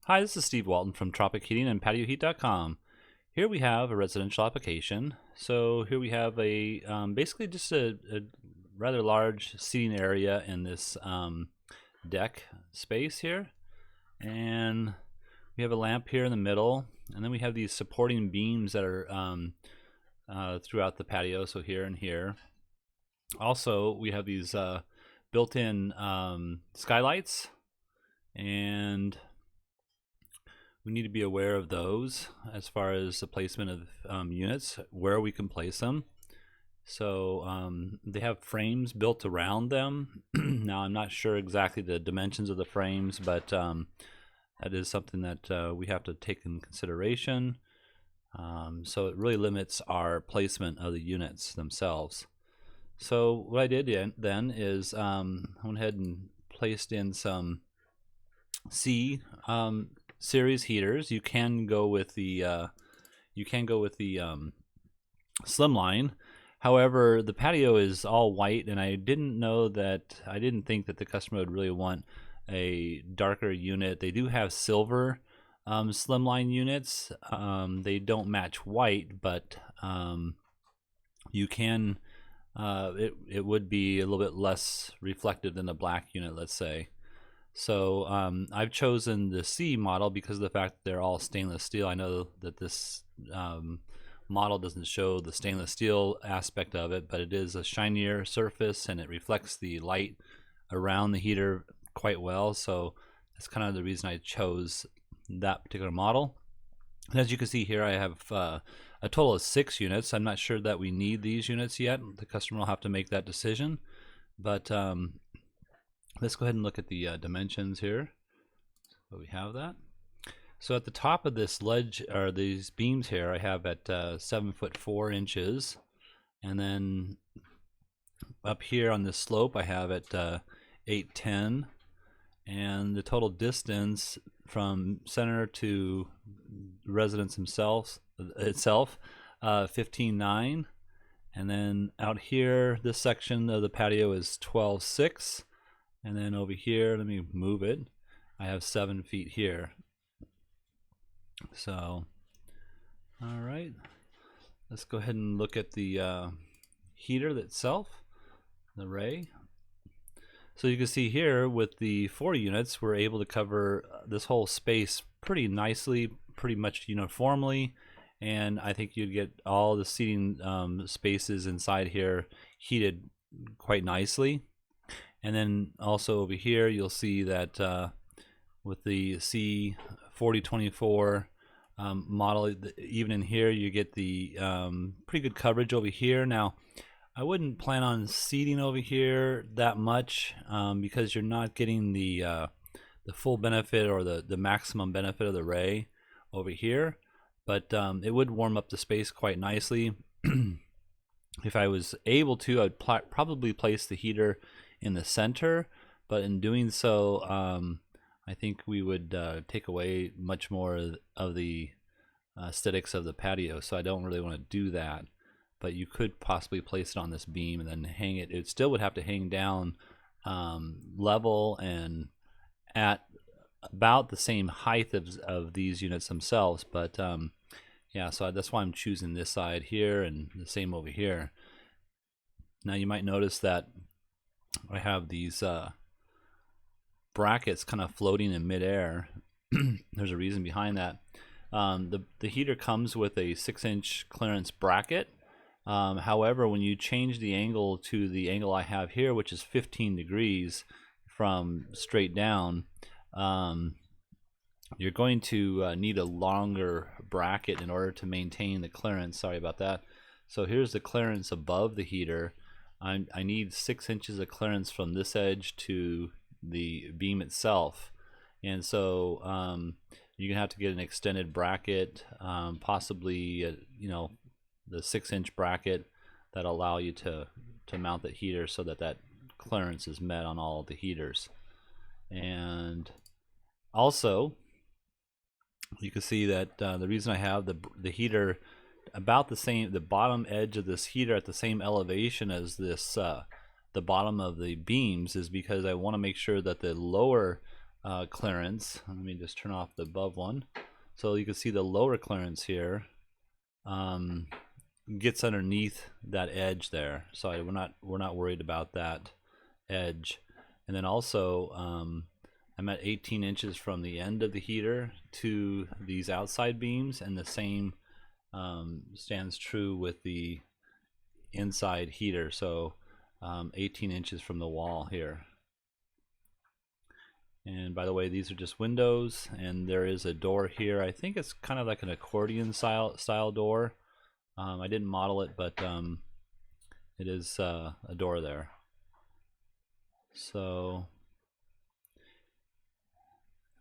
Hi, this is Steve Walton from Tropic Heating and PatioHeat.com. Here we have a residential application. So here we have a basically just a rather large seating area in this deck space here, and we have a lamp here in the middle, and then we have these supporting beams that are throughout the patio, so here and here. Also, we have these built-in skylights, and we need to be aware of those as far as the placement of units, where we can place them. So they have frames built around them. Now I'm not sure exactly the dimensions of the frames, but that is something that we have to take in consideration. So it really limits our placement of the units themselves. So what I did then is I went ahead and placed in some C series heaters. You can go with the slimline. However, the patio is all white, and I didn't think that the customer would really want a darker unit. They do have silver slimline units. They don't match white, but you can it would be a little bit less reflective than a black unit, let's say. So I've chosen the C model because of the fact that they're all stainless steel. I know that this model doesn't show the stainless steel aspect of it, but it is a shinier surface and it reflects the light around the heater quite well. So that's kind of the reason I chose that particular model. And as you can see here, I have a total of 6 units. I'm not sure that we need these units yet. The customer will have to make that decision. But let's go ahead and look at the dimensions here. So we have that. So at the top of this ledge, or these beams here, I have at 7 foot 4 inches, and then up here on this slope I have at 8'10", and the total distance from center to the residence itself 15.9, and then out here this section of the patio is 12.6. And then over here, let me move it, I have 7 feet here. So, all right, let's go ahead and look at the heater itself, the array. So you can see here with the 4 units, we're able to cover this whole space pretty nicely, pretty much uniformly. And I think you'd get all the seating spaces inside here heated quite nicely. And then also over here, you'll see that with the C4024 model, even in here, you get the pretty good coverage over here. Now, I wouldn't plan on seating over here that much because you're not getting the full benefit or the maximum benefit of the array over here. But it would warm up the space quite nicely. If I was able to, I'd probably place the heater in the center, but in doing so I think we would take away much more of the aesthetics of the patio, so I don't really want to do that. But you could possibly place it on this beam and then hang it. It still would have to hang down level and at about the same height of these units themselves, but yeah, so that's why I'm choosing this side here and the same over here. Now you might notice that I have these brackets kind of floating in midair. There's a reason behind that. The heater comes with a 6-inch clearance bracket. However, when you change the angle to the angle I have here, which is 15 degrees from straight down, you're going to need a longer bracket in order to maintain the clearance. Sorry about that. So here's the clearance above the heater. I need 6 inches of clearance from this edge to the beam itself, and so you're gonna have to get an extended bracket, possibly the 6-inch bracket that allow you to mount the heater so that clearance is met on all of the heaters. And also you can see that the reason I have the heater about the bottom edge of this heater at the same elevation as this the bottom of the beams is because I want to make sure that the lower clearance. Let me just turn off the above one. So you can see the lower clearance here gets underneath that edge there. So we're not worried about that edge. And then also I'm at 18 inches from the end of the heater to these outside beams, and the same stands true with the inside heater. So 18 inches from the wall here. And by the way, these are just windows, and there is a door here. I think it's kind of like an accordion style door. I didn't model it, but it is a door there. So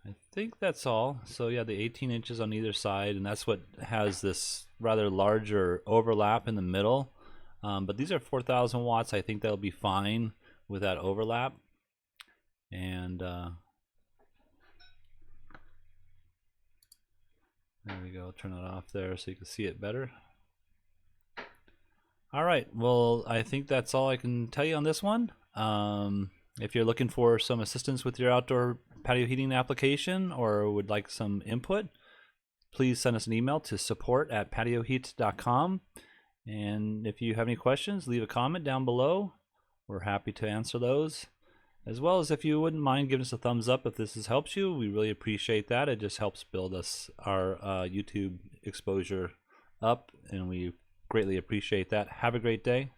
I think that's all. So yeah, the 18 inches on either side, and that's what has this rather larger overlap in the middle. But these are 4,000 watts. I think that'll be fine with that overlap. And there we go. Turn it off there so you can see it better. All right. Well, I think that's all I can tell you on this one. If you're looking for some assistance with your outdoor patio heating application or would like some input, please send us an email to support@patioheat.com. And if you have any questions, leave a comment down below. We're happy to answer those. As well as if you wouldn't mind giving us a thumbs up if this has helped you, we really appreciate that. It just helps build our YouTube exposure up, and we greatly appreciate that. Have a great day.